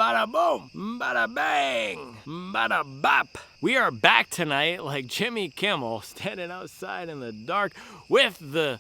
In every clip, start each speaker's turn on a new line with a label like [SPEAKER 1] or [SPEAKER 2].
[SPEAKER 1] bada boom, bada bang, bada bop. We are back tonight like Jimmy Kimmel, standing outside in the dark with the,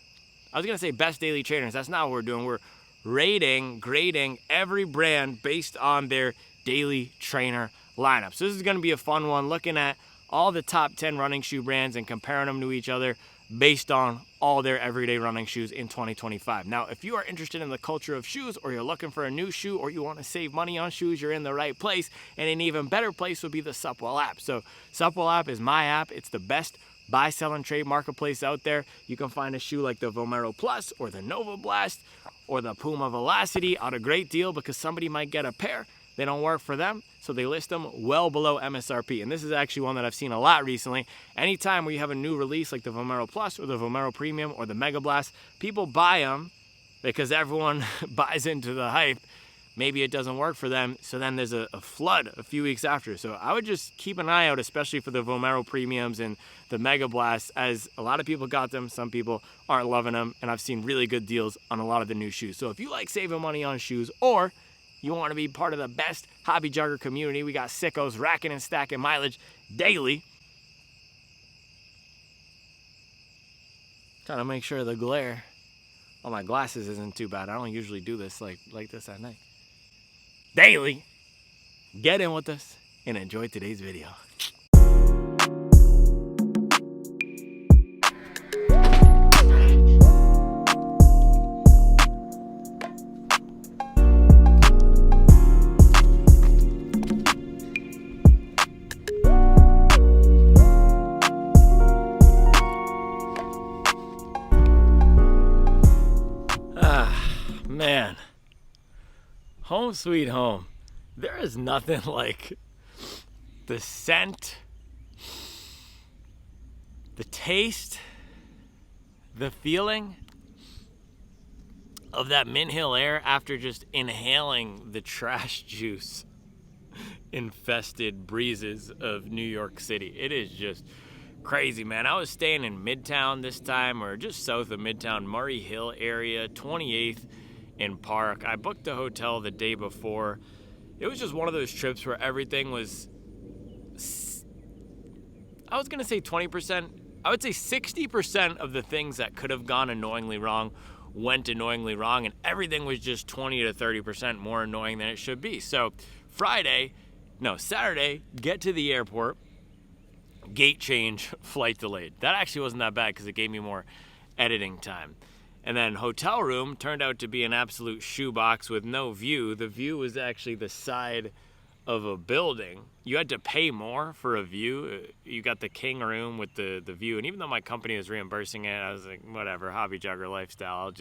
[SPEAKER 1] I was gonna say best daily trainers. That's not what we're doing. We're grading every brand based on their daily trainer lineup. So this is gonna be a fun one, looking at all the top 10 running shoe brands and comparing them to each other based on all their everyday running shoes in 2025. Now, if you are interested in the culture of shoes, or you're looking for a new shoe, or you want to save money on shoes, you're in the right place. And an even better place would be the Supwell app. So Supwell app is my app. It's the best buy, sell, and trade marketplace out there. You can find a shoe like the Vomero Plus or the Nova Blast or the Puma Velocity at a great deal because somebody might get a pair. They don't work for them, so they list them well below MSRP. And this is actually one that I've seen a lot recently. Anytime where you have a new release like the Vomero Plus or the Vomero Premium or the Mega Blast, people buy them because everyone buys into the hype. Maybe it doesn't work for them, so then there's a flood a few weeks after. So I would just keep an eye out, especially for the Vomero Premiums and the Mega Blast, as a lot of people got them, some people aren't loving them, and I've seen really good deals on a lot of the new shoes. So if you like saving money on shoes, or you want to be part of the best hobby jogger community, we got sickos racking and stacking mileage daily. Trying to make sure the glare on my glasses isn't too bad. I don't usually do this like this at night. Daily. Get in with us and enjoy today's video. Man, home sweet home. There is nothing like the scent, the taste, the feeling of that Mint Hill air after just inhaling the trash juice infested breezes of New York City. It is just crazy, man. I was staying in Midtown this time, or just south of Midtown, Murray Hill area, 28th in Park. I booked a hotel the day before. It was just one of those trips where everything was, I was gonna say 20%, I would say 60% of the things that could have gone annoyingly wrong went annoyingly wrong, and everything was just 20 to 30% more annoying than it should be. So Saturday, get to the airport, gate change, flight delayed. That actually wasn't that bad because it gave me more editing time. And then hotel room turned out to be an absolute shoebox with no view. The view was actually the side of a building. You had to pay more for a view. You got the king room with the view. And even though my company was reimbursing it, I was like, whatever, hobby jogger lifestyle, I'll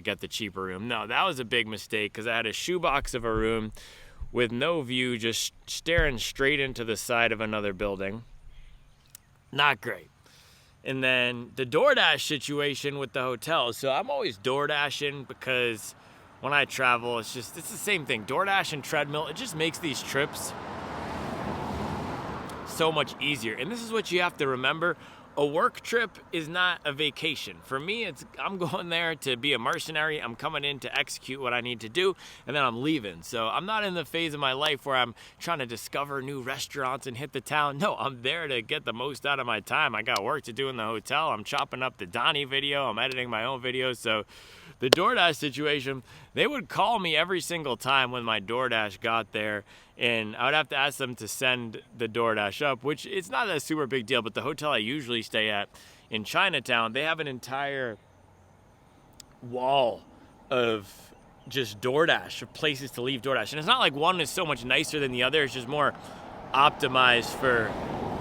[SPEAKER 1] get the cheaper room. No, that was a big mistake because I had a shoebox of a room with no view, just staring straight into the side of another building. Not great. And then the DoorDash situation with the hotels. So I'm always DoorDashing because when I travel, it's the same thing. DoorDash and treadmill, it just makes these trips so much easier. And this is what you have to remember. A work trip is not a vacation. For me, I'm going there to be a mercenary. I'm coming in to execute what I need to do, and then I'm leaving. So I'm not in the phase of my life where I'm trying to discover new restaurants and hit the town. No, I'm there to get the most out of my time. I got work to do in the hotel. I'm chopping up the Donnie video. I'm editing my own videos. So the DoorDash situation, they would call me every single time when my DoorDash got there, and I would have to ask them to send the DoorDash up, which it's not a super big deal, but the hotel I usually stay at in Chinatown, they have an entire wall of just DoorDash, of places to leave DoorDash. And it's not like one is so much nicer than the other, it's just more optimized for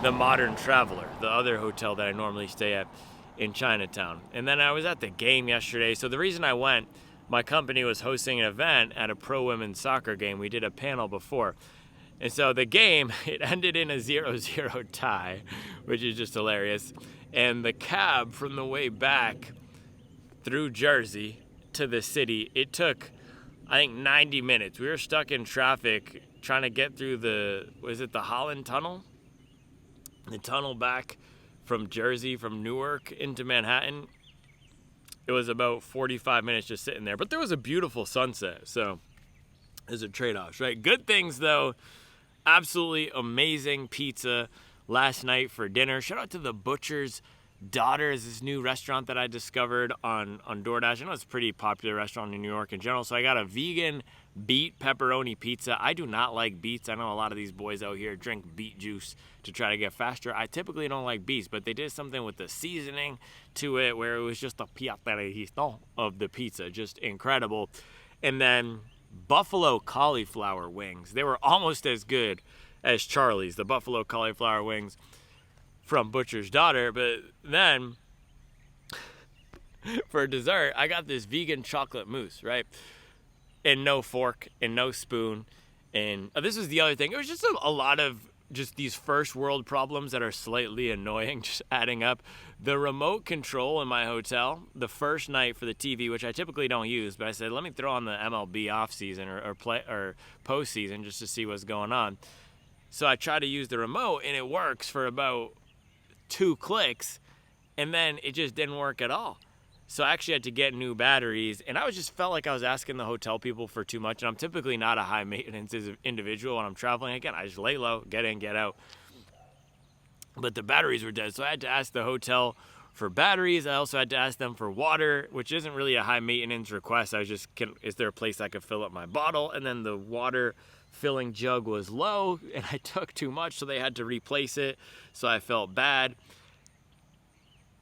[SPEAKER 1] the modern traveler, the other hotel that I normally stay at in Chinatown. And then I was at the game yesterday. So the reason I went, my company was hosting an event at a pro women's soccer game. We did a panel before. And so the game, it ended in a 0-0 tie, which is just hilarious. And the cab from the way back through Jersey to the city, it took, I think, 90 minutes. We were stuck in traffic trying to get through the Holland Tunnel? The tunnel back from Jersey, from Newark into Manhattan. It was about 45 minutes just sitting there. But there was a beautiful sunset. So is a trade-off, right? Good things, though. Absolutely amazing pizza last night for dinner. Shout out to the Butcher's Daughter, is this new restaurant that I discovered on DoorDash. I know it's a pretty popular restaurant in New York in general. So I got a vegan beet pepperoni pizza. I do not like beets. I know a lot of these boys out here drink beet juice to try to get faster. I typically don't like beets, but they did something with the seasoning to it where it was just a piata registro of the pizza. Just incredible. And then buffalo cauliflower wings. They were almost as good as Charlie's, the buffalo cauliflower wings from Butcher's Daughter. But then for dessert, I got this vegan chocolate mousse, right? And no fork and no spoon. And this is the other thing. It was just a lot of just these first world problems that are slightly annoying, just adding up. The remote control in my hotel, the first night for the TV, which I typically don't use, but I said, let me throw on the MLB off season or postseason just to see what's going on. So I try to use the remote, and it works for about 2 clicks, and then it just didn't work at all. So I actually had to get new batteries, and I just felt like I was asking the hotel people for too much, and I'm typically not a high-maintenance individual when I'm traveling. Again, I just lay low, get in, get out. But the batteries were dead, so I had to ask the hotel for batteries. I also had to ask them for water, which isn't really a high-maintenance request. I was just, is there a place I could fill up my bottle? And then the water filling jug was low, and I took too much, so they had to replace it, so I felt bad.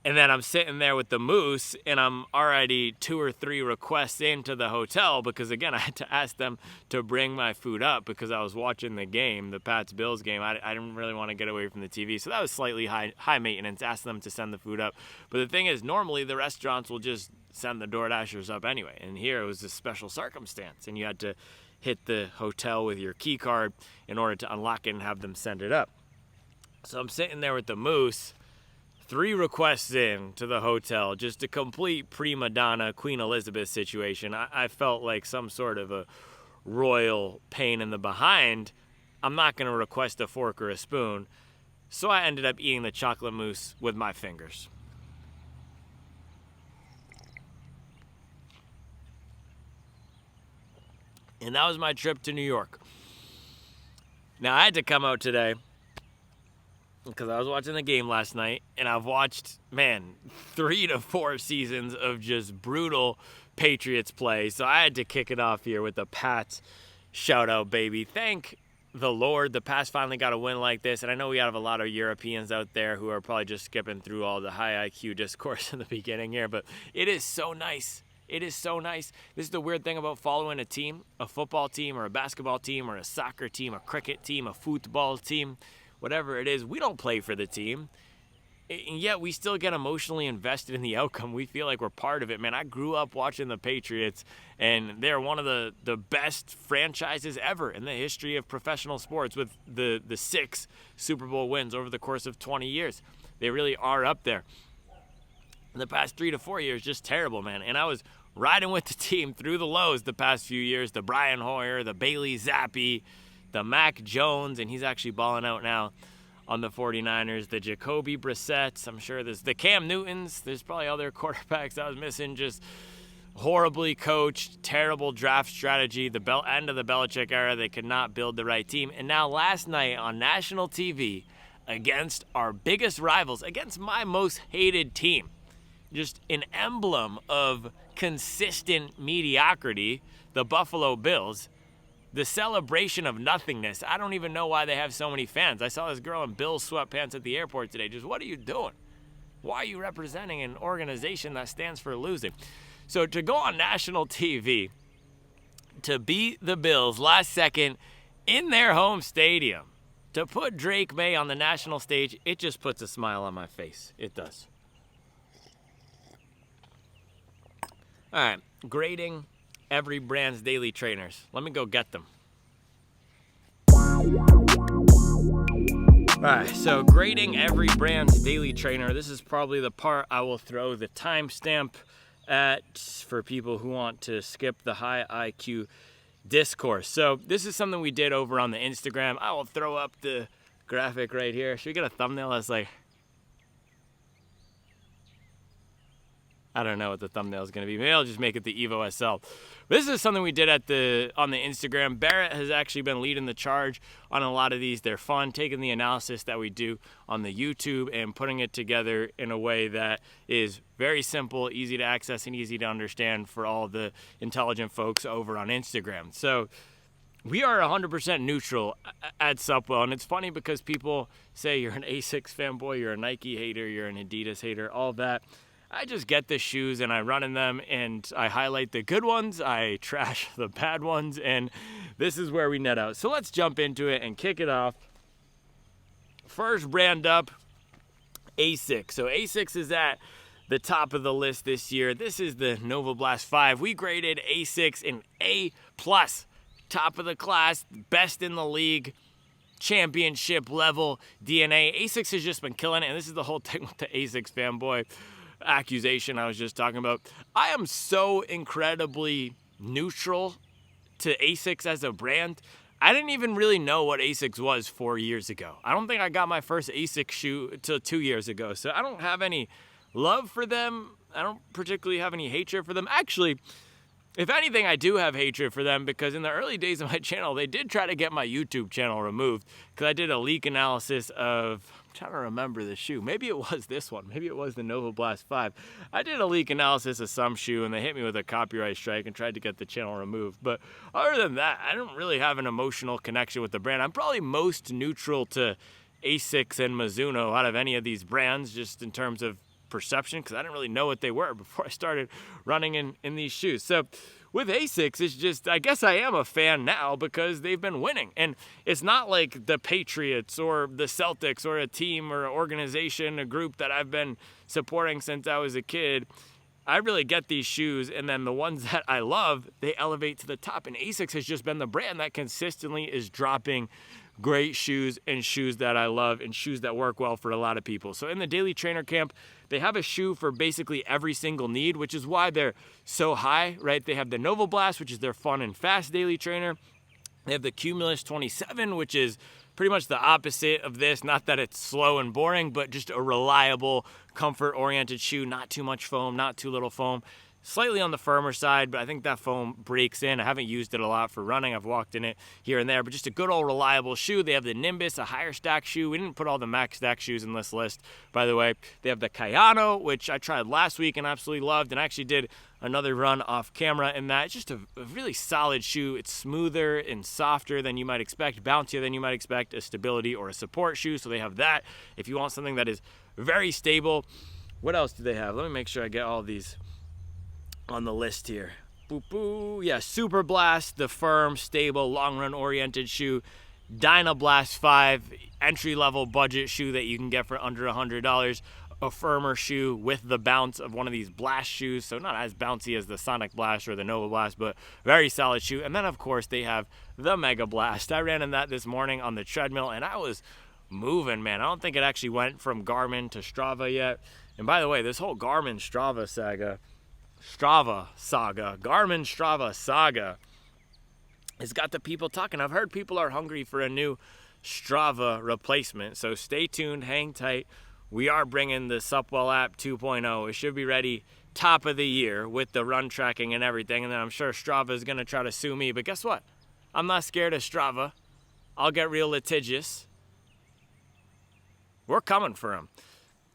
[SPEAKER 1] And then I'm sitting there with the mousse, and I'm already 2 or 3 requests into the hotel because, again, I had to ask them to bring my food up because I was watching the game, the Pats-Bills game. I didn't really want to get away from the TV, so that was slightly high maintenance, ask them to send the food up. But the thing is, normally the restaurants will just send the DoorDashers up anyway, and here it was a special circumstance, and you had to hit the hotel with your key card in order to unlock it and have them send it up. So I'm sitting there with the mousse, 3 requests in to the hotel, just a complete prima donna Queen Elizabeth situation. I felt like some sort of a royal pain in the behind. I'm not going to request a fork or a spoon, so I ended up eating the chocolate mousse with my fingers. And that was my trip to New York. Now, I had to come out today because I was watching the game last night, and I've watched, 3 to 4 seasons of just brutal Patriots play. So I had to kick it off here with the Pats shout-out, baby. Thank the Lord the Pats finally got a win like this. And I know we have a lot of Europeans out there who are probably just skipping through all the high IQ discourse in the beginning here, but it is so nice. It is so nice. This is the weird thing about following a team, a football team or a basketball team or a soccer team, a cricket team, a football team, whatever it is. We don't play for the team, and yet we still get emotionally invested in the outcome. We feel like we're part of it. Man, I grew up watching the Patriots, and they're one of the best franchises ever in the history of professional sports with the 6 Super Bowl wins over the course of 20 years. They really are up there. In the past 3 to 4 years, just terrible, man. And I was riding with the team through the lows the past few years. The Brian Hoyer, the Bailey Zappi, the Mac Jones, and he's actually balling out now on the 49ers. The Jacoby Brissetts, I'm sure there's the Cam Newtons. There's probably other quarterbacks I was missing. Just horribly coached, terrible draft strategy. The end of the Belichick era, they could not build the right team. And now last night on national TV against our biggest rivals, against my most hated team, just an emblem of consistent mediocrity, the Buffalo Bills, the celebration of nothingness. I don't even know why they have so many fans. I saw this girl in Bills sweatpants at the airport today. Just, what are you doing? Why are you representing an organization that stands for losing? So to go on national TV, to beat the Bills last second in their home stadium, to put Drake May on the national stage, it just puts a smile on my face. It does. All right, grading every brand's daily trainers. Let me go get them. All right, so grading every brand's daily trainer. This is probably the part I will throw the timestamp at for people who want to skip the high IQ discourse. So this is something we did over on the Instagram. I will throw up the graphic right here. Should we get a thumbnail that's like... I don't know what the thumbnail is going to be. Maybe I'll just make it the Evo SL. This is something we did on the Instagram. Barrett has actually been leading the charge on a lot of these. They're fun, taking the analysis that we do on the YouTube and putting it together in a way that is very simple, easy to access, and easy to understand for all the intelligent folks over on Instagram. So we are 100% neutral at Supwell, and it's funny because people say you're an Asics fanboy, you're a Nike hater, you're an Adidas hater, all that. I just get the shoes and I run in them and I highlight the good ones, I trash the bad ones, and this is where we net out. So let's jump into it and kick it off. First brand up, Asics. So Asics is at the top of the list this year. This is the Nova Blast 5. We graded Asics an A+, top of the class, best in the league, championship level DNA. Asics has just been killing it, and this is the whole thing with the Asics fanboy accusation I was just talking about. I am so incredibly neutral to Asics as a brand. I didn't even really know what Asics was 4 years ago. I don't think I got my first Asics shoe until 2 years ago. So I don't have any love for them. I don't particularly have any hatred for them. Actually, if anything, I do have hatred for them because in the early days of my channel, they did try to get my YouTube channel removed because I did a leak analysis of, I'm trying to remember the shoe. Maybe it was this one. Maybe it was the Nova Blast 5. I did a leak analysis of some shoe and they hit me with a copyright strike and tried to get the channel removed. But other than that, I don't really have an emotional connection with the brand. I'm probably most neutral to Asics and Mizuno out of any of these brands just in terms of perception because I didn't really know what they were before I started running in these shoes. So with Asics, it's just, I guess I am a fan now because they've been winning. And it's not like the Patriots or the Celtics or a team or an organization, a group that I've been supporting since I was a kid. I really get these shoes, and then the ones that I love, they elevate to the top. And Asics has just been the brand that consistently is dropping great shoes and shoes that I love and shoes that work well for a lot of people. So in the Daily Trainer camp, they have a shoe for basically every single need, which is why they're so high, right? They have the Nova Blast, which is their fun and fast Daily Trainer. They have the Cumulus 27, which is pretty much the opposite of this. Not that it's slow and boring, but just a reliable, comfort-oriented shoe. Not too much foam, not too little foam. Slightly on the firmer side, but I think that foam breaks in. I haven't used it a lot for running. I've walked in it here and there, but just a good old reliable shoe. They have the Nimbus, a higher stack shoe. We didn't put all the max stack shoes in this list, by the way. They have the Kayano, which I tried last week and absolutely loved, and I actually did another run off camera in that. It's just a really solid shoe. It's smoother and softer than you might expect, bouncier than you might expect, a stability or a support shoe. So they have that if you want something that is very stable. What else do they have? Let me make sure I get all these on the list here. Boop, boop. Yeah, Super Blast, the firm, stable, long-run oriented shoe. Dynablast 5, entry-level budget shoe that you can get for under $100. A firmer shoe with the bounce of one of these Blast shoes, so not as bouncy as the Sonic Blast or the Nova Blast, but very solid shoe. And then, of course, they have the Mega Blast. I ran in that this morning on the treadmill, and I was moving, man. I don't think it actually went from Garmin to Strava yet. And by the way, this whole Garmin Strava saga has got the people talking. I've heard people are hungry for a new Strava replacement, so stay tuned, hang tight. We are bringing the Supwell app 2.0. It should be ready top of the year with the run tracking and everything, and then I'm sure Strava is going to try to sue me, but guess what? I'm not scared of Strava. I'll get real litigious. We're coming for him.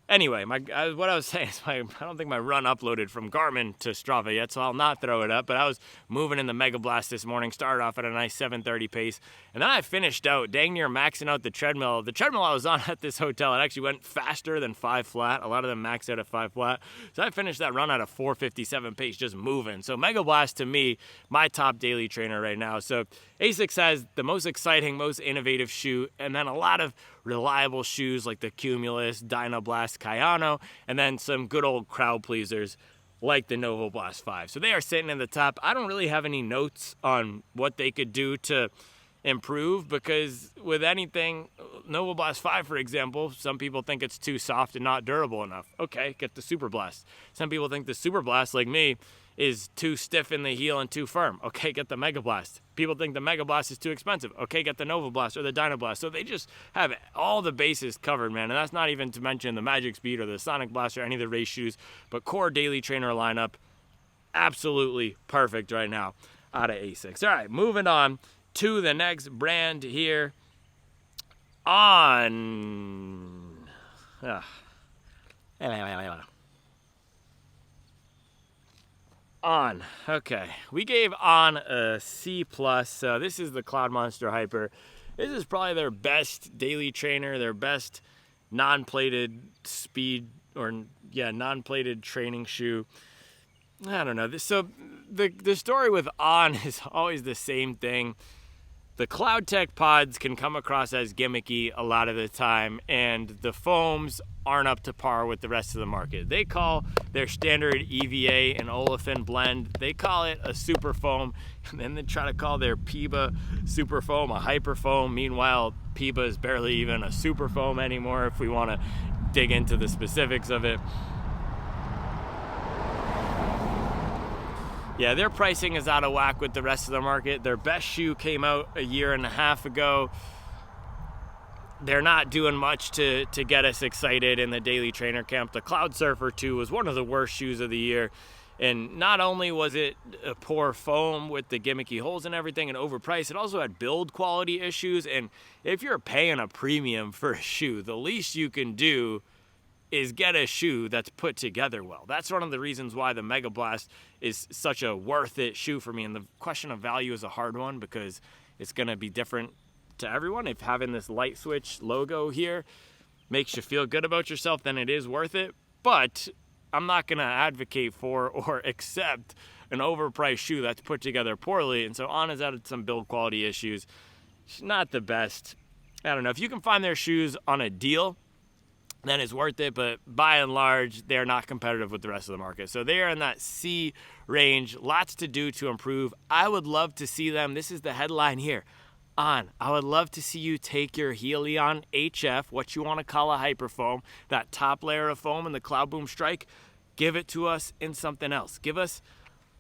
[SPEAKER 1] Anyway, what I was saying is I don't think my run uploaded from Garmin to Strava yet, so I'll not throw it up. But I was moving in the Mega Blast this morning, started off at a nice 7:30 pace, and then I finished out dang near maxing out the treadmill. The treadmill I was on at this hotel, it actually went faster than 5 flat. A lot of them maxed out at 5 flat. So I finished that run at a 4:57 pace, just moving. So Mega Blast, to me, my top daily trainer right now. So Asics has the most exciting, most innovative shoe, and then a lot of reliable shoes like the Cumulus, Dynablast, Kayano, and then some good old crowd pleasers like the Nova Blast 5. So they are sitting in the top. I don't really have any notes on what they could do to improve because with anything, Nova Blast 5, for example, some people think it's too soft and not durable enough. Okay, get the Super Blast. Some people think the Super Blast, like me, is too stiff in the heel and too firm. Okay, get the Mega Blast. People think the Mega Blast is too expensive. Okay, get the Nova Blast or the Dyna Blast. So they just have all the bases covered, man. And that's not even to mention the Magic Speed or the Sonic Blast or any of the race shoes. But core daily trainer lineup, absolutely perfect right now out of Asics. All right, moving on to the next brand here. On. Okay. We gave On a C+. So this is the Cloud Monster Hyper. This is probably their best daily trainer, their best non-plated speed non-plated training shoe. I don't know. So the story with On is always the same thing. The Cloud Tech pods can come across as gimmicky a lot of the time, and the foams aren't up to par with the rest of the market. They call their standard EVA an olefin blend, they call it a super foam, and then they try to call their Puma super foam a hyper foam. Meanwhile, Puma is barely even a super foam anymore if we want to dig into the specifics of it. Yeah, their pricing is out of whack with the rest of the market. Their best shoe came out a year and a half ago. They're not doing much to get us excited in the daily trainer camp. The Cloud Surfer 2 was one of the worst shoes of the year. And not only was it a poor foam with the gimmicky holes and everything and overpriced, it also had build quality issues. And if you're paying a premium for a shoe, the least you can do is get a shoe that's put together well. That's one of the reasons why the Mega Blast is such a worth it shoe for me. And the question of value is a hard one because it's going to be different to everyone. If having this light switch logo here makes you feel good about yourself, then it is worth it. But I'm not going to advocate for or accept an overpriced shoe that's put together poorly. And so On has added some build quality issues. It's not the best. I don't know. If you can find their shoes on a deal, then it's worth it, but by and large, they're not competitive with the rest of the market. So they are in that C range, lots to do to improve. I would love to see them, this is the headline here, On. I would love to see you take your Helion HF, what you want to call a hyperfoam, that top layer of foam in the Cloud Boom Strike, give it to us in something else. Give us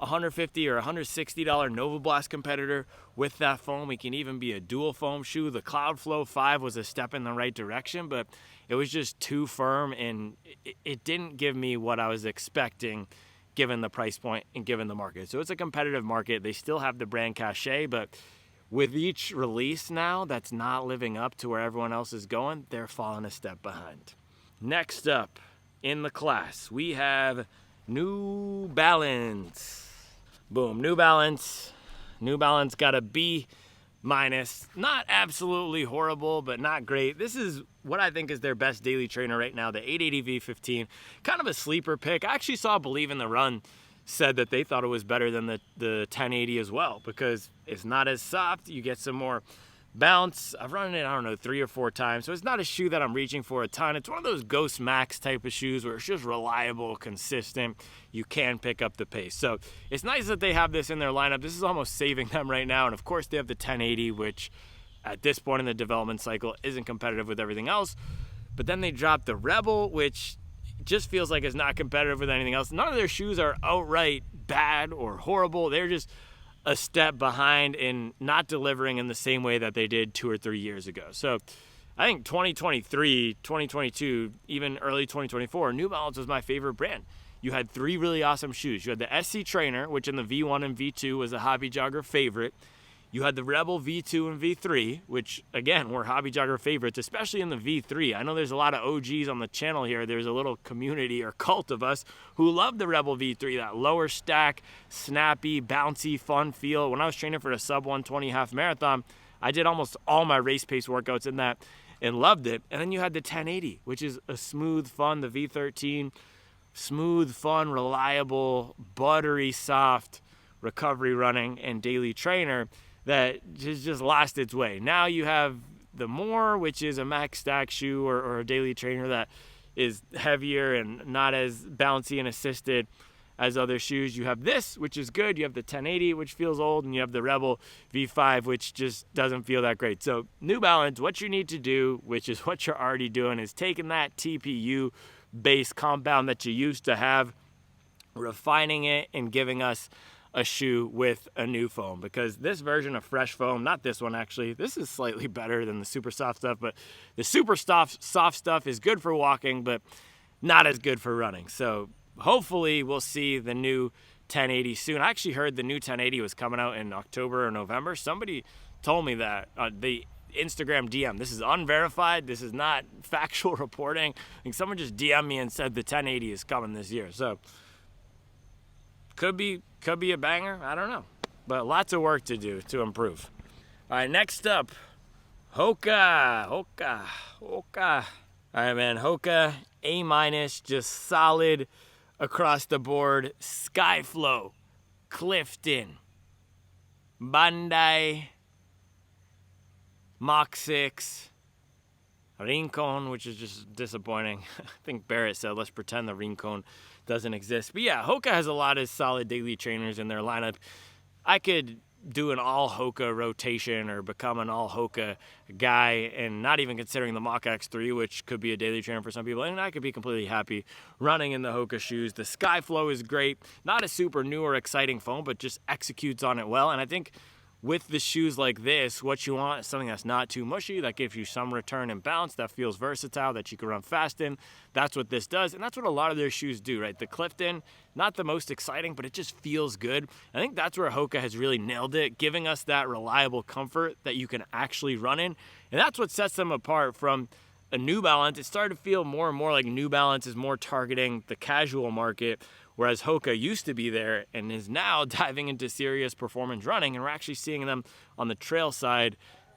[SPEAKER 1] a $150 or $160 Nova Blast competitor with that foam. We can even be a dual foam shoe. The Cloud Flow 5 was a step in the right direction, but it was just too firm, and it didn't give me what I was expecting given the price point and given the market. So it's a competitive market. They still have the brand cachet, but with each release now that's not living up to where everyone else is going, they're falling a step behind. Next up in the class, we have New Balance. Boom, New Balance. New Balance got a B-. Not absolutely horrible, but not great. This is what I think is their best daily trainer right now, the 880 V15. Kind of a sleeper pick. I actually saw Believe in the Run said that they thought it was better than the 1080 as well because it's not as soft. You get some more bounce. I've run it, 3 or 4 times. So it's not a shoe that I'm reaching for a ton. It's one of those Ghost Max type of shoes where it's just reliable, consistent. You can pick up the pace. So it's nice that they have this in their lineup. This is almost saving them right now. And of course they have the 1080, which at this point in the development cycle isn't competitive with everything else. But then they dropped the Rebel, which just feels like it's not competitive with anything else. None of their shoes are outright bad or horrible. They're just a step behind in not delivering in the same way that they did 2 or 3 years ago. So I think 2023, 2022, even early 2024, New Balance was my favorite brand. You had 3 really awesome shoes. You had the SC Trainer, which in the V1 and V2 was a hobby jogger favorite. You had the Rebel V2 and V3, which, again, were hobby jogger favorites, especially in the V3. I know there's a lot of OGs on the channel here. There's a little community or cult of us who love the Rebel V3, that lower stack, snappy, bouncy, fun feel. When I was training for a sub 120 half marathon, I did almost all my race pace workouts in that and loved it. And then you had the 1080, which is a smooth, fun, the V13, smooth, fun, reliable, buttery, soft recovery running and daily trainer that just lost its way. Now you have the More, which is a max stack shoe or a daily trainer that is heavier and not as bouncy and assisted as other shoes. You have this, which is good. You have the 1080, which feels old, and you have the Rebel V5, which just doesn't feel that great. So New Balance, what you need to do, which is what you're already doing, is taking that TPU base compound that you used to have, refining it and giving us a shoe with a new foam, because this version of fresh foam, not this one actually, this is slightly better than the super soft stuff, but the super soft stuff is good for walking, but not as good for running. So hopefully we'll see the new 1080 soon. I actually heard the new 1080 was coming out in October or November. Somebody told me that, the Instagram DM. This is unverified. This is not factual reporting. I think someone just DM'd me and said the 1080 is coming this year. So could be a banger. I don't know. But lots of work to do to improve. All right, next up, Hoka. All right, man, Hoka, A-, just solid across the board. Skyflow, Clifton, Bandai, Mach 6, Rincon, which is just disappointing. I think Barrett said, let's pretend the Rincon doesn't exist. But yeah, Hoka has a lot of solid daily trainers in their lineup. I could do an all Hoka rotation or become an all Hoka guy, and not even considering the Mach X3, which could be a daily trainer for some people, and I could be completely happy running in the Hoka shoes. The Skyflow is great. Not a super new or exciting foam, but just executes on it well. And I think with the shoes like this, what you want is something that's not too mushy, that gives you some return and bounce, that feels versatile, that you can run fast in. That's what this does, and that's what a lot of their shoes do, right? The Clifton, not the most exciting, but it just feels good. I think that's where Hoka has really nailed it, giving us that reliable comfort that you can actually run in, and that's what sets them apart from a New Balance. It started to feel more and more like New Balance is more targeting the casual market, whereas Hoka used to be there and is now diving into serious performance running, and we're actually seeing them on the trail side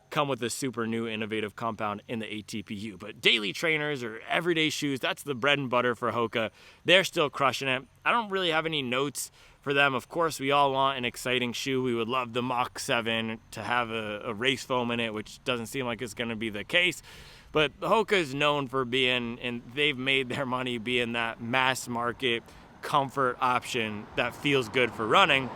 [SPEAKER 1] come with a super new innovative compound in the ATPU. But daily trainers or everyday shoes, that's the bread and butter for Hoka. They're still crushing it. I don't really have any notes for them. Of course, we all want an exciting shoe. We would love the Mach 7 to have a race foam in it, which doesn't seem like it's going to be the case. But Hoka is known for being, and they've made their money being that mass market comfort option that feels good for running.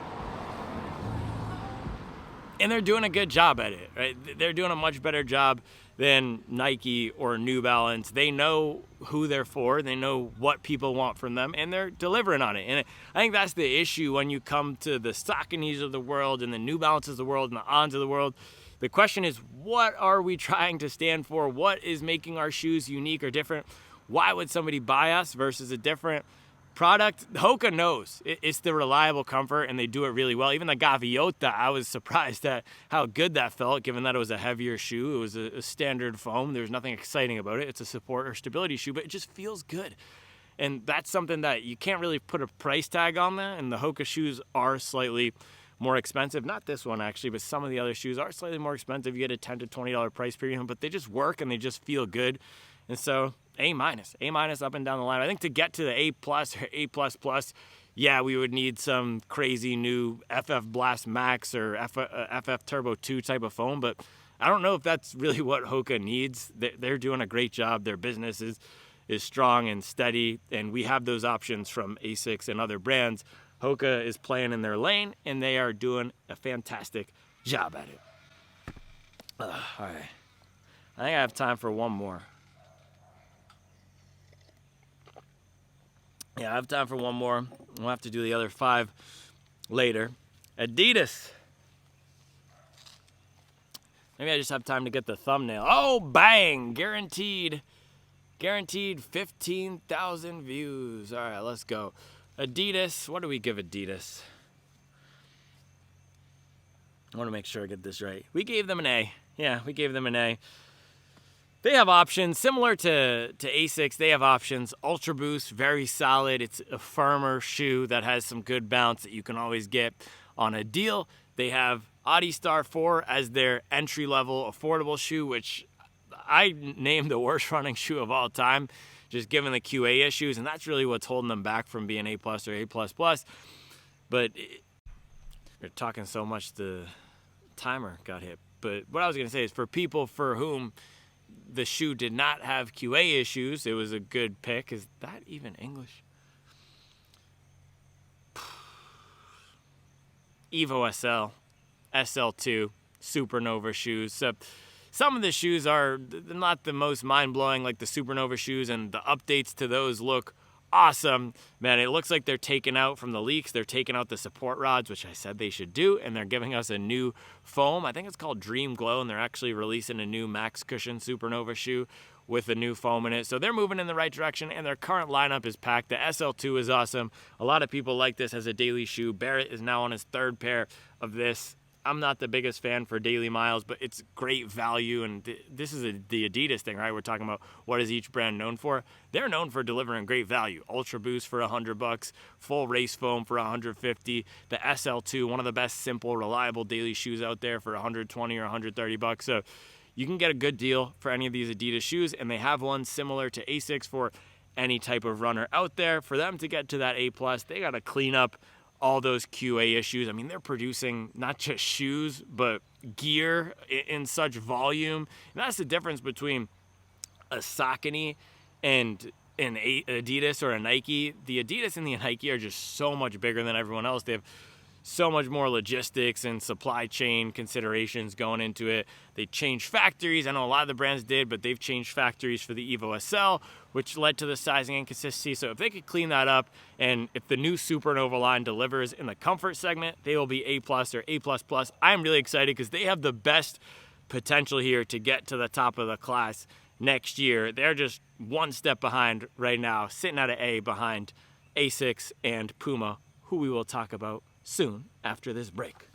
[SPEAKER 1] And they're doing a good job at it, right? They're doing a much better job than Nike or New Balance. They know who they're for. They know what people want from them, and they're delivering on it. And I think that's the issue when you come to the Sauconys of the world and the New Balances of the world and the Ons of the world. The question is, what are we trying to stand for? What is making our shoes unique or different? Why would somebody buy us versus a different product? Hoka knows it's the reliable comfort, and they do it really well. Even the Gaviota, I was surprised at how good that felt, given that it was a heavier shoe. It was a standard foam. There's nothing exciting about it. It's a support or stability shoe, but it just feels good. And that's something that you can't really put a price tag on that. And the Hoka shoes are slightly more expensive. Not this one actually, but some of the other shoes are slightly more expensive. You get a $10 to $20 price premium, but they just work and they just feel good. And so A- up and down the line. I think to get to the A+ or A++, yeah, we would need some crazy new FF Blast Max or FF Turbo 2 type of foam, but I don't know if that's really what Hoka needs. They're doing a great job. Their business is strong and steady, and we have those options from Asics and other brands. Hoka is playing in their lane, and they are doing a fantastic job at it. All right. I think I have time for one more. Yeah, I have time for one more. We'll have to do the other 5 later. Adidas. Maybe I just have time to get the thumbnail. Oh, bang! Guaranteed 15,000 views. All right, let's go. Adidas. What do we give Adidas? I want to make sure I get this right. We gave them an A. Yeah, we gave them an A. They have options similar to Asics. They have options. Ultra Boost, very solid. It's a firmer shoe that has some good bounce that you can always get on a deal. They have Adistar 4 as their entry-level affordable shoe, which I named the worst running shoe of all time, just given the QA issues, and that's really what's holding them back from being A+ or A++. But we're talking so much the timer got hit. But what I was going to say is, for people for whom the shoe did not have QA issues, it was a good pick. Is that even English? Evo SL, SL2, Supernova shoes. So some of the shoes are not the most mind-blowing, like the Supernova shoes, and the updates to those look awesome. Man, it looks like they're taking out from the leaks. They're taking out the support rods, which I said they should do, and they're giving us a new foam. I think it's called Dream Glow, and they're actually releasing a new Max Cushion Supernova shoe with a new foam in it. So they're moving in the right direction, and their current lineup is packed. The SL2 is awesome. A lot of people like this as a daily shoe. Barrett is now on his third pair of this. I'm not the biggest fan for Daily Miles, but it's great value, and this is the Adidas thing, right? We're talking about what is each brand known for. They're known for delivering great value. Ultra Boost for $100, full race foam for $150. The SL2, one of the best, simple, reliable daily shoes out there for $120 or $130. So you can get a good deal for any of these Adidas shoes, and they have one similar to Asics for any type of runner out there. For them to get to that A+, they got to clean up all those QA issues. I mean, they're producing not just shoes, but gear in such volume. And that's the difference between a Saucony and an Adidas or a Nike. The Adidas and the Nike are just so much bigger than everyone else. They have so much more logistics and supply chain considerations going into it. They changed factories. I know a lot of the brands did, but they've changed factories for the Evo SL, which led to the sizing inconsistency. So if they could clean that up, and if the new Supernova line delivers in the comfort segment, they will be A+ or A++. I'm really excited because they have the best potential here to get to the top of the class next year. They're just one step behind right now, sitting at an A behind Asics and Puma, who we will talk about soon after this break.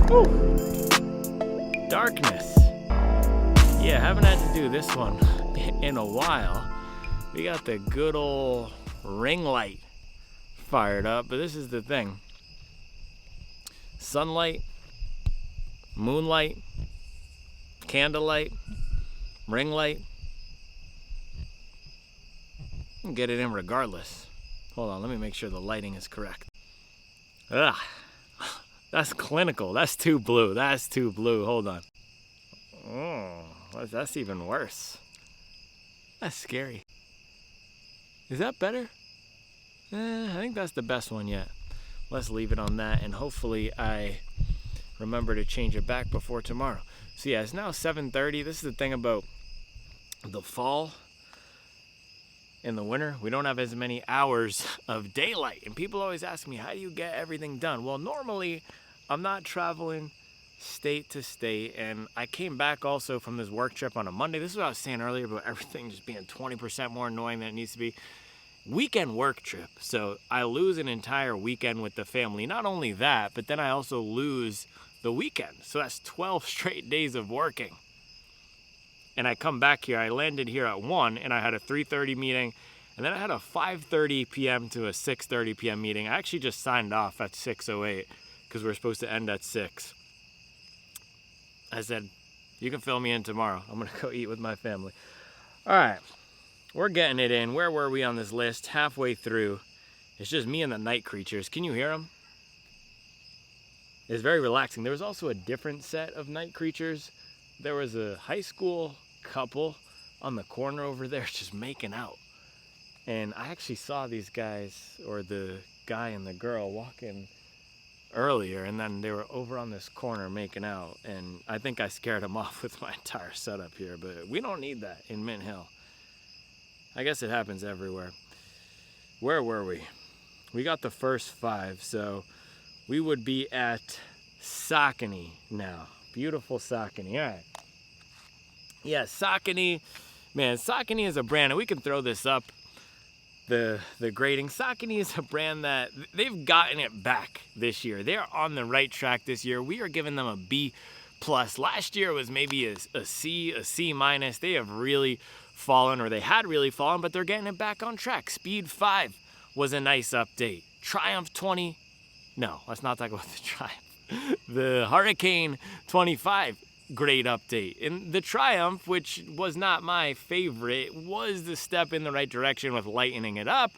[SPEAKER 1] Woo. Darkness. Yeah, haven't had to do this one in a while. We got the good old ring light fired up, but this is the thing. Sunlight, moonlight, candlelight, ring light. You can get it in regardless. Hold on, let me make sure the lighting is correct. Ugh, that's clinical. That's too blue. That's too blue. Hold on. Oh, that's even worse. That's scary. Is that better? I think that's the best one yet. Let's leave it on that, and hopefully I remember to change it back before tomorrow. So yeah, it's now 7:30. This is the thing about the fall. In the winter, we don't have as many hours of daylight, and people always ask me, how do you get everything done? Well, normally I'm not traveling state to state, and I came back also from this work trip on a Monday. This is what I was saying earlier about everything just being 20% more annoying than it needs to be. Weekend work trip, so I lose an entire weekend with the family. Not only that, but then I also lose the weekend, so that's 12 straight days of working. And I come back here, I landed here at 1, and I had a 3:30 meeting, and then I had a 5:30 p.m. to a 6:30 p.m. meeting. I actually just signed off at 6:08 because we're supposed to end at 6. I said, you can fill me in tomorrow. I'm gonna go eat with my family. All right. We're getting it in. Where were we on this list? Halfway through. It's just me and the night creatures. Can you hear them? It's very relaxing. There was also a different set of night creatures. There was a high school couple on the corner over there just making out. And I actually saw these guys, or the guy and the girl, walking earlier, and then they were over on this corner making out. And I think I scared them off with my entire setup here, but we don't need that in Mint Hill. I guess it happens everywhere. Where were we? We got the first 5, so we would be at Saucony now. Beautiful Saucony. All right. Yeah, Saucony. Man, Saucony is a brand, and we can throw this up, the grading. Saucony is a brand that they've gotten it back this year. They're on the right track this year. We are giving them a B+. Last year was maybe a C, a C-. They have really fallen, or they had really fallen, but they're getting it back on track. Speed 5 was a nice update. Triumph 20, no, let's not talk about the Triumph. The Hurricane 25, great update. And the Triumph, which was not my favorite, was the step in the right direction with lightening it up,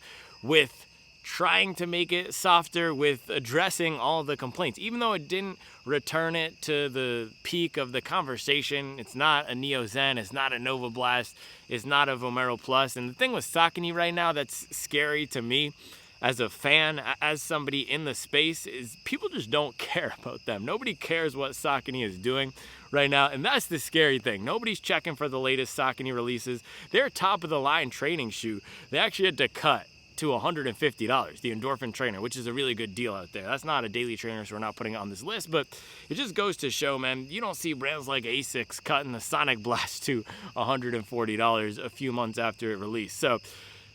[SPEAKER 1] with trying to make it softer, with addressing all the complaints. Even though it didn't return it to the peak of the conversation, it's not a Neo Zen, it's not a Nova Blast, it's not a Vomero Plus. And the thing with Saucony right now that's scary to me, as a fan, as somebody in the space, is people just don't care about them. Nobody cares what Saucony is doing right now, and that's the scary thing. Nobody's checking for the latest Saucony releases. Their top of the line training shoe, they actually had to cut to $150, the Endorphin Trainer, which is a really good deal out there. That's not a daily trainer, so we're not putting it on this list, but it just goes to show, man, you don't see brands like Asics cutting the Sonic Blast to $140 a few months after it released. So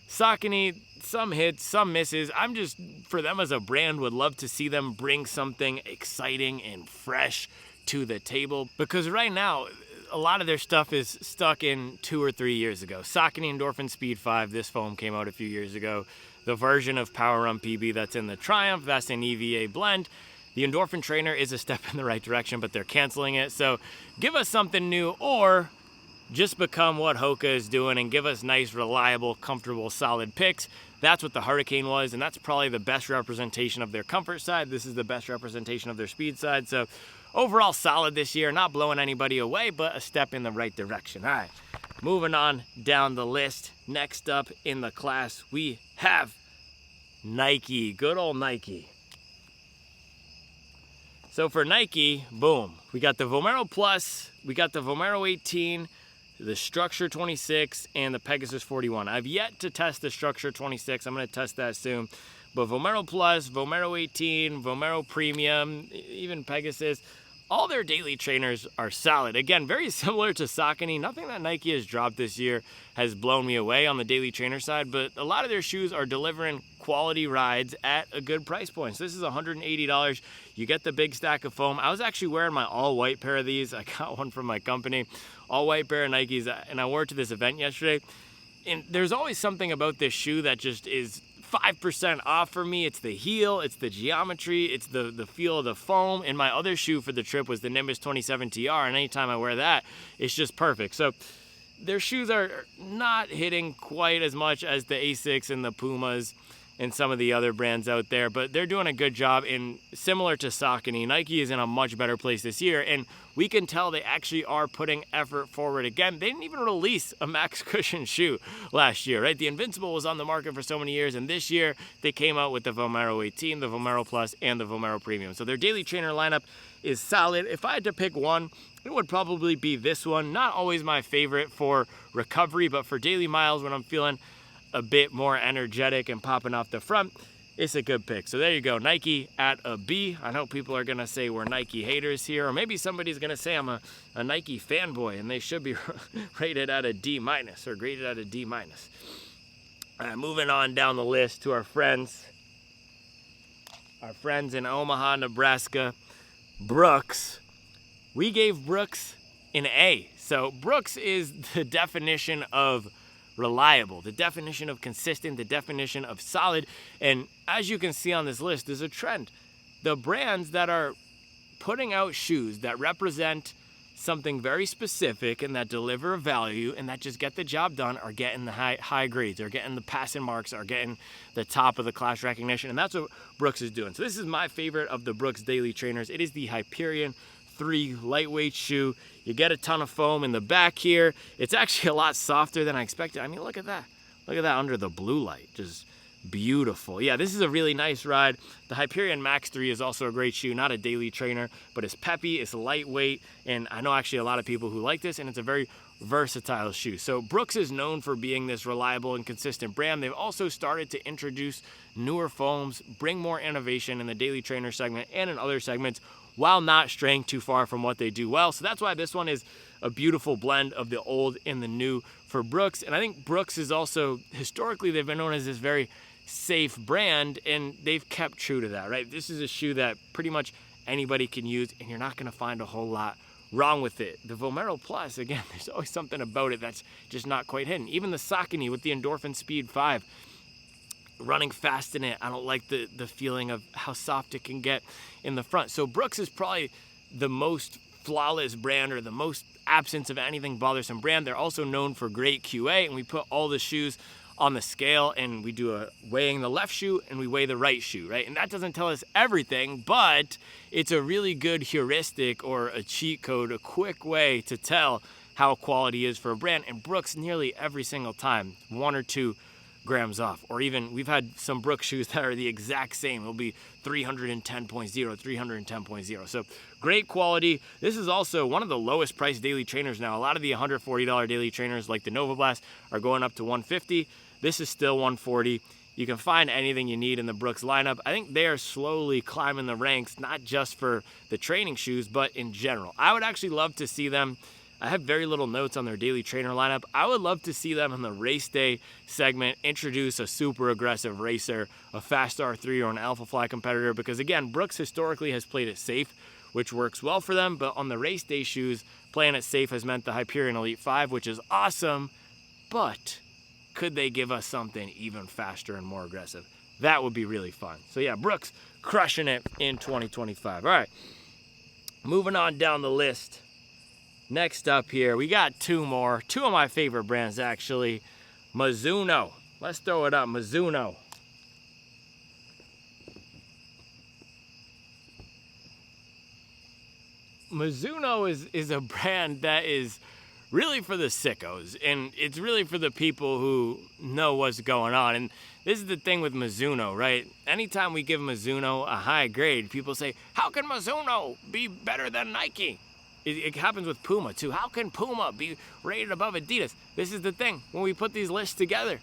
[SPEAKER 1] Saucony, some hits, some misses. I'm just, for them as a brand, would love to see them bring something exciting and fresh to the table, because right now a lot of their stuff is stuck in 2 or 3 years ago. Saucony Endorphin Speed 5, this foam came out a few years ago. The version of Power Run PB that's in the Triumph, that's an EVA blend. The Endorphin Trainer is a step in the right direction, but they're canceling it. So give us something new, or just become what Hoka is doing and give us nice, reliable, comfortable, solid picks. That's what the Hurricane was, and that's probably the best representation of their comfort side. This is the best representation of their speed side. So overall solid this year, not blowing anybody away, but a step in the right direction. All right, moving on down the list. Next up in the class, we have Nike, good old Nike. So for Nike, boom, we got the Vomero Plus, we got the Vomero 18, the Structure 26, and the Pegasus 41. I've yet to test the Structure 26. I'm going to test that soon. But Vomero Plus, Vomero 18, Vomero Premium, even Pegasus, all their daily trainers are solid. Again, very similar to Saucony. Nothing that Nike has dropped this year has blown me away on the daily trainer side, but a lot of their shoes are delivering quality rides at a good price point. So this is $180. You get the big stack of foam. I was actually wearing my all-white pair of these. I got one from my company, all-white pair of Nikes, and I wore it to this event yesterday. And there's always something about this shoe that just is 5% off for me. It's the heel, it's the geometry, it's the feel of the foam. And my other shoe for the trip was the Nimbus 27 TR, and anytime I wear that, it's just perfect. So their shoes are not hitting quite as much as the Asics and the Pumas and some of the other brands out there, but they're doing a good job. And similar to Saucony, Nike is in a much better place this year, and we can tell they actually are putting effort forward again. They didn't even release a max cushion shoe last year, right? The Invincible was on the market for so many years, and this year they came out with the Vomero 18, the Vomero Plus, and the Vomero Premium. So their daily trainer lineup is solid. If I had to pick one, it would probably be this one. Not always my favorite for recovery, but for daily miles when I'm feeling a bit more energetic and popping off the front, it's a good pick. So there you go, Nike at a B. I know people are gonna say we're Nike haters here, or maybe somebody's gonna say I'm a Nike fanboy, and they should be rated at a D- or graded at a D-. All right, moving on down the list to our friends in Omaha, Nebraska, Brooks. We gave Brooks an A. So Brooks is the definition of reliable, the definition of consistent, the definition of solid. And as you can see on this list, there's a trend. The brands that are putting out shoes that represent something very specific and that deliver value and that just get the job done are getting the high grades, are getting the passing marks, are getting the top of the class recognition. And that's what Brooks is doing. So this is my favorite of the Brooks daily trainers. It is the Hyperion 3 lightweight shoe. You get a ton of foam in the back here. It's actually a lot softer than I expected. I mean, look at that. Look at that under the blue light. Just beautiful. Yeah, this is a really nice ride. The Hyperion Max 3 is also a great shoe, not a daily trainer, but it's peppy, it's lightweight, and I know actually a lot of people who like this, and it's a very versatile shoe. So Brooks is known for being this reliable and consistent brand. They've also started to introduce newer foams, bring more innovation in the daily trainer segment and in other segments, while not straying too far from what they do well. So that's why this one is a beautiful blend of the old and the new for Brooks. And I think Brooks is also, historically, they've been known as this very safe brand, and they've kept true to that, right? This is a shoe that pretty much anybody can use, and you're not gonna find a whole lot wrong with it. The Vomero Plus, again, there's always something about it that's just not quite hidden. Even the Saucony with the Endorphin Speed 5, running fast in it, I don't like the feeling of how soft it can get in the front. So Brooks is probably the most flawless brand, or the most absence of anything bothersome brand. They're also known for great QA, and we put all the shoes on the scale, and we do a weighing the left shoe and we weigh the right shoe, right? And that doesn't tell us everything, but it's a really good heuristic or a cheat code, a quick way to tell how quality is for a brand. And Brooks, nearly every single time, 1 or 2 grams off. Or even we've had some Brooks shoes that are the exact same. It'll be 310.0, 310.0. So great quality. This is also one of the lowest priced daily trainers now. A lot of the $140 daily trainers like the Nova Blast are going up to $150. This is still $140. You can find anything you need in the Brooks lineup. I think they are slowly climbing the ranks, not just for the training shoes, but in general. I would actually love to see them. I have very little notes on their daily trainer lineup. I would love to see them in the race day segment introduce a super aggressive racer, a fast R3 or an Alpha Fly competitor, because again, Brooks historically has played it safe, which works well for them, but on the race day shoes, playing it safe has meant the Hyperion Elite 5, which is awesome, but could they give us something even faster and more aggressive? That would be really fun. So yeah, Brooks crushing it in 2025. All right, moving on down the list. Next up here, we got two more. Two of my favorite brands, actually. Mizuno. Let's throw it up, Mizuno. Mizuno is a brand that is really for the sickos, and it's really for the people who know what's going on. And this is the thing with Mizuno, right? Anytime we give Mizuno a high grade, people say, how can Mizuno be better than Nike? It happens with Puma too. How can Puma be rated above Adidas? This is the thing. When we put these lists together,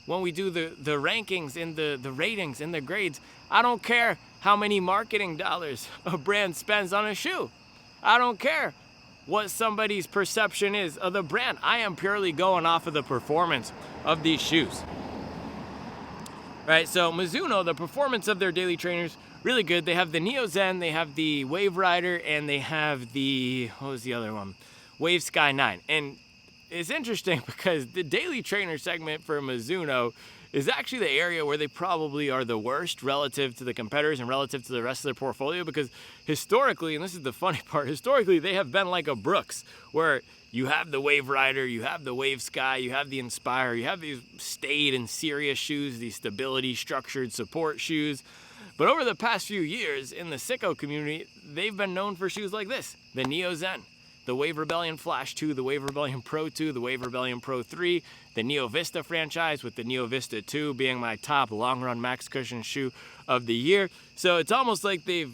[SPEAKER 1] when we do the rankings and the ratings and the grades, I don't care how many marketing dollars a brand spends on a shoe. I don't care what somebody's perception is of the brand. I am purely going off of the performance of these shoes. Right, so Mizuno, the performance of their daily trainers, really good. They have the Neo Zen, they have the Wave Rider, and they have the, what was the other one? Wave Sky 9. And it's interesting because the daily trainer segment for Mizuno is actually the area where they probably are the worst relative to the competitors and relative to the rest of their portfolio, because historically, and this is the funny part, historically they have been like a Brooks, where you have the Wave Rider, you have the Wave Sky, you have the Inspire, you have these staid and serious shoes, these stability, structured support shoes. But over the past few years in the sicko community, they've been known for shoes like this, the Neo Zen, the Wave Rebellion Flash 2, the Wave Rebellion Pro 2, the Wave Rebellion Pro 3, the Neo Vista franchise, with the Neo Vista 2 being my top long run max cushion shoe of the year. So it's almost like they've,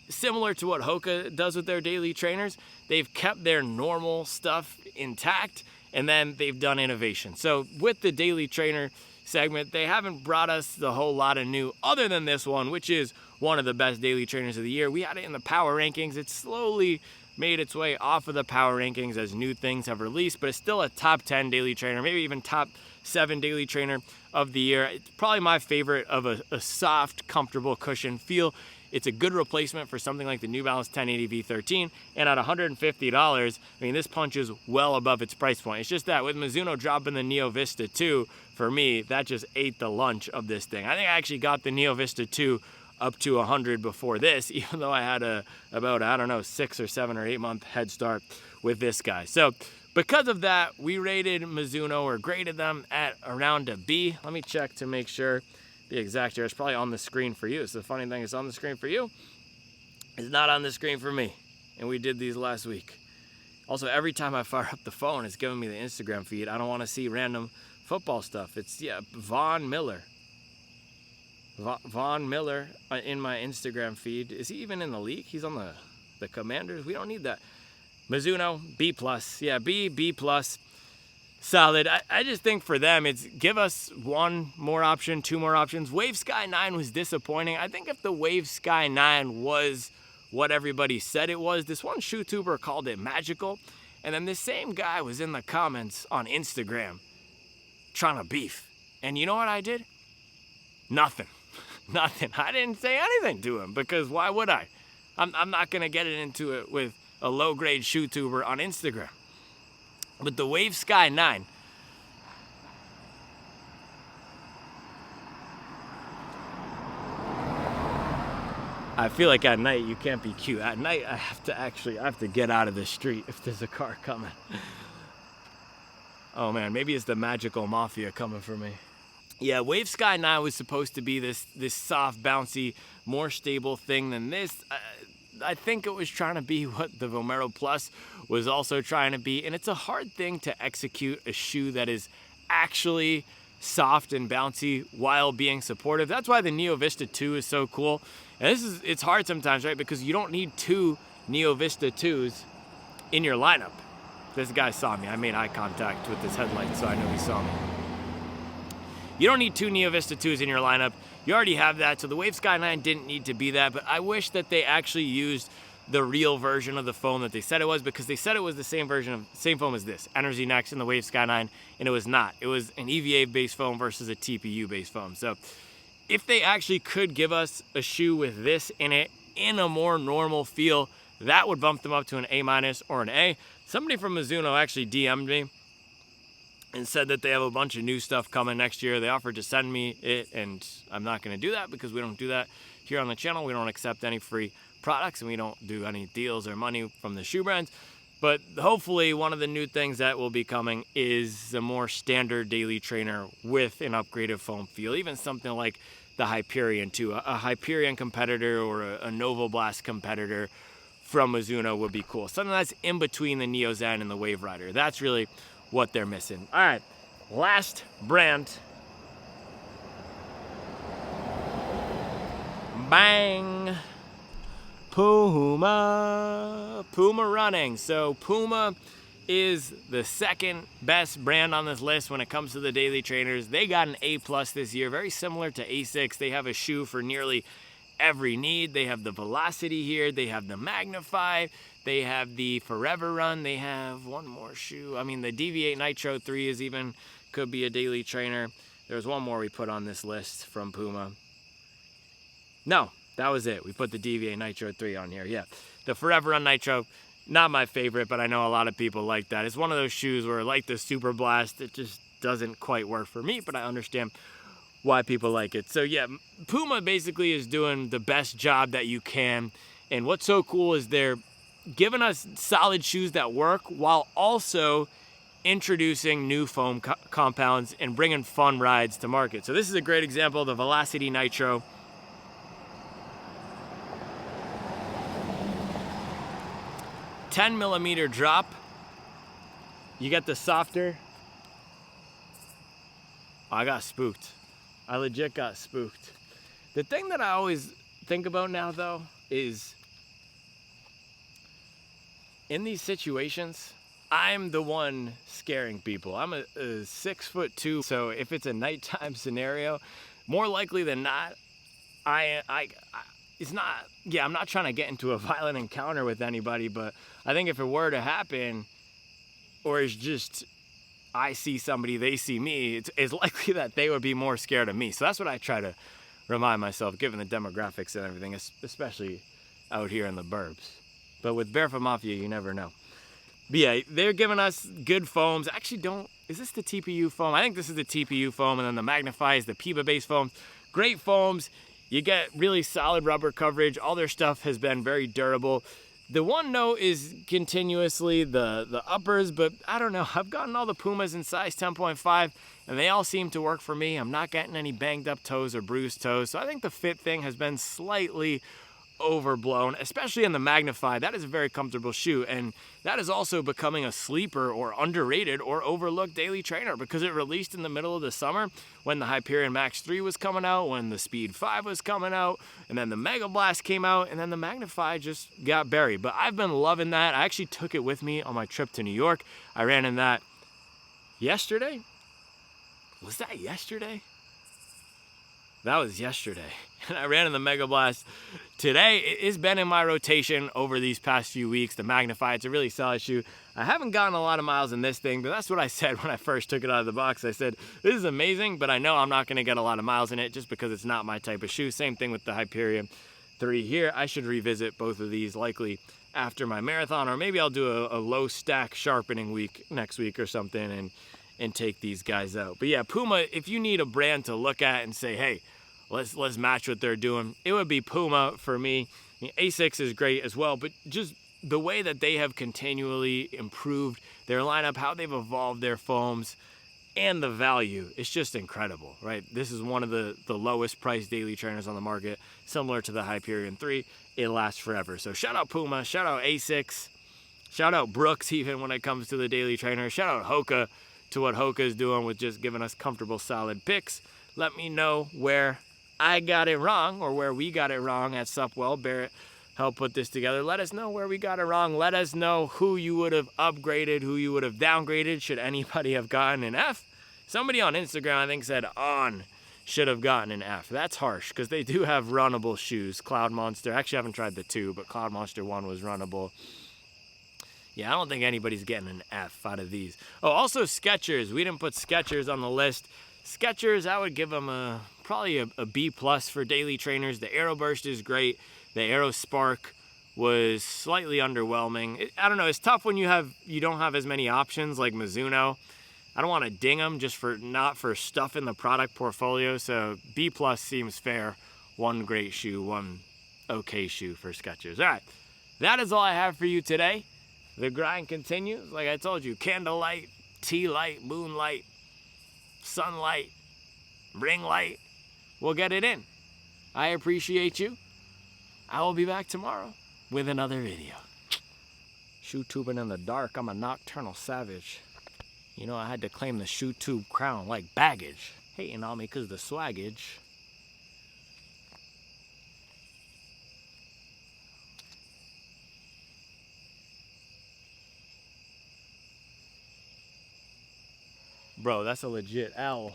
[SPEAKER 1] similar to what Hoka does with their daily trainers, they've kept their normal stuff intact and then they've done innovation. So with the daily trainer segment, they haven't brought us the whole lot of new other than this one, which is one of the best daily trainers of the year. We had it in the power rankings. It's slowly made its way off of the power rankings as new things have released, but it's still a top 10 daily trainer, maybe even top 7 daily trainer of the year. It's probably my favorite of a soft, comfortable cushion feel. It's a good replacement for something like the New Balance 1080 V13, and at $150, I mean, this punches well above its price point. It's just that with Mizuno dropping the Neo Vista 2, for me, that just ate the lunch of this thing. I think I actually got the Neo Vista 2 up to 100 before this, even though I had about, I don't know, 6 or 7 or 8 month head start with this guy. So because of that, we rated Mizuno, or graded them, at around a B. Let me check to make sure the exact here. It's probably on the screen for you. So the funny thing is, on the screen for you is not on the screen for me. And we did these last week. Also, every time I fire up the phone, it's giving me the Instagram feed. I don't want to see random football stuff. It's, yeah, Von Miller. Von Miller in my Instagram feed. Is he even in the league? He's on the Commanders. We don't need that. Mizuno, B+. Yeah, B+. Solid. I just think for them, it's give us one more option, two more options. Wave Sky 9 was disappointing. I think if the Wave Sky 9 was what everybody said it was, this one shoe tuber called it magical. And then this same guy was in the comments on Instagram trying to beef. And you know what I did? Nothing. Nothing. I didn't say anything to him, because why would I? I'm not going to get it into it with a low-grade shoe tuber on Instagram. But the Wave Sky 9, I feel like at night you can't be cute. At night I have to get out of the street if there's a car coming. Oh man, maybe it's the magical mafia coming for me. Yeah, Wave Sky 9 was supposed to be this soft, bouncy, more stable thing than this. I think it was trying to be what the Vomero Plus was also trying to be, and it's a hard thing to execute a shoe that is actually soft and bouncy while being supportive. That's why the Neo Vista 2 is so cool. And it's hard sometimes, right? Because you don't need 2 Neo Vista 2s in your lineup. This guy saw me. I made eye contact with his headlight, so I know he saw me. You don't need 2 Neo Vista 2s in your lineup. You already have that, so the Wave Sky 9 didn't need to be that, but I wish that they actually used the real version of the foam that they said it was, because they said it was the same foam as this, Energy Next and the Wave Sky 9, and it was not. It was an EVA-based foam versus a TPU-based foam. So if they actually could give us a shoe with this in it, in a more normal feel, that would bump them up to an A- or an A. Somebody from Mizuno actually DM'd me and said that they have a bunch of new stuff coming next year. They offered to send me it, and I'm not going to do that because we don't do that here on the channel. We don't accept any free products, and we don't do any deals or money from the shoe brands. But hopefully one of the new things that will be coming is a more standard daily trainer with an upgraded foam feel, even something like the Hyperion 2. A Hyperion competitor or a Nova Blast competitor from Mizuno would be cool. Something that's in between the Neo Zen and the Wave Rider. That's really what they're missing. All right, last brand. Bang! Puma running. So Puma is the second best brand on this list when it comes to the daily trainers. They got an A+ this year, very similar to Asics. They have a shoe for nearly every need. They have the Velocity here, they have the Magnify, they have the Forever Run, they have one more shoe. I mean, the Deviate Nitro 3 is even, could be a daily trainer. There's one more we put on this list from Puma. No, that was it. We put the Deviate Nitro 3 on here. Yeah, the Forever Run Nitro, not my favorite, but I know a lot of people like that. It's one of those shoes where, like the Super Blast, it just doesn't quite work for me, but I understand why people like it. So yeah, Puma basically is doing the best job that you can. And what's so cool is they're giving us solid shoes that work while also introducing new foam compounds and bringing fun rides to market. So this is a great example of the Velocity Nitro. 10mm drop. You get the softer. I got spooked. I legit got spooked. The thing that I always think about now, though, is in these situations, I'm the one scaring people. I'm a 6'2", so if it's a nighttime scenario, more likely than not, it's not, yeah, I'm not trying to get into a violent encounter with anybody, but I think if it were to happen, or it's just I see somebody, they see me, it's likely that they would be more scared of me. So that's what I try to remind myself, given the demographics and everything, especially out here in the burbs. But with Barefoot Mafia, you never know. But yeah, they're giving us good foams. Actually, is this the TPU foam? I think this is the TPU foam, and then the Magnify is the Puma-based foam. Great foams. You get really solid rubber coverage. All their stuff has been very durable. The one note is continuously the uppers, but I don't know. I've gotten all the Pumas in size 10.5, and they all seem to work for me. I'm not getting any banged up toes or bruised toes, so I think the fit thing has been slightly overblown, especially in the Magnify. That is a very comfortable shoe, and that is also becoming a sleeper or underrated or overlooked daily trainer because it released in the middle of the summer when the Hyperion Max 3 was coming out, when the Speed 5 was coming out, and then the Mega Blast came out, and then the Magnify just got buried. But I've been loving that. I actually took it with me on my trip to New York. I ran in that yesterday. Was that yesterday? That was yesterday. And I ran in the Mega Blast today. It's been in my rotation over these past few weeks. The Magnify, it's a really solid shoe. I haven't gotten a lot of miles in this thing, but that's what I said when I first took it out of the box. I said, this is amazing, but I know I'm not gonna get a lot of miles in it just because it's not my type of shoe. Same thing with the Hyperion 3 here. I should revisit both of these likely after my marathon, or maybe I'll do a low stack sharpening week next week or something and take these guys out. But yeah, Puma, if you need a brand to look at and say, hey, let's match what they're doing, it would be Puma for me. I mean, Asics is great as well, but just the way that they have continually improved their lineup, how they've evolved their foams, and the value, it's just incredible, right? This is one of the lowest priced daily trainers on the market, similar to the Hyperion 3. It lasts forever. So shout out Puma, shout out Asics, shout out Brooks even when it comes to the daily trainer, shout out Hoka. to what Hoka is doing with just giving us comfortable, solid picks. Let me know where I got it wrong or where we got it wrong at Supwell. Barrett helped put this together. Let us know where we got it wrong. Let us know who you would have upgraded, who you would have downgraded. Should anybody have gotten an F? Somebody on Instagram, I think, said On should have gotten an F. That's harsh because they do have runnable shoes. Cloud Monster. Actually, I haven't tried the 2, but Cloud Monster 1 was runnable. Yeah, I don't think anybody's getting an F out of these. Oh, also Skechers. We didn't put Skechers on the list. Skechers, I would give them probably a B+ for daily trainers. The Aeroburst is great. The Aero Spark was slightly underwhelming. I don't know. It's tough when you don't have as many options like Mizuno. I don't want to ding them just not for stuff in the product portfolio. So B+ seems fair. One great shoe, one okay shoe for Skechers. All right, that is all I have for you today. The grind continues. Like I told you, candlelight, tea light, moonlight, sunlight, ring light. We'll get it in. I appreciate you. I will be back tomorrow with another video. Shoe tubing in the dark. I'm a nocturnal savage. You know, I had to claim the shoe tube crown like baggage. Hating on me because the swaggage. Bro, that's a legit L.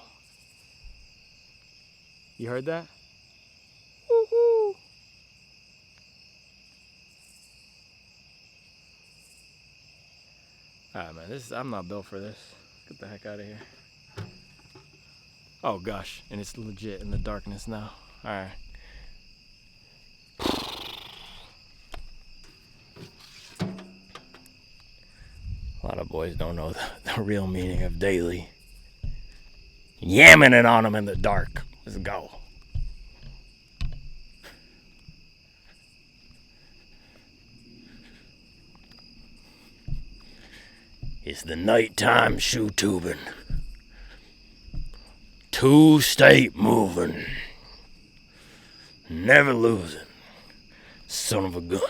[SPEAKER 1] You heard that? Woohoo! Alright, man, I'm not built for this. Get the heck out of here. Oh gosh, and it's legit in the darkness now. Alright. A lot of boys don't know the real meaning of daily. Yamming it on them in the dark. Let's go. It's the nighttime shoe tubing. 2-state moving. Never losing. Son of a gun.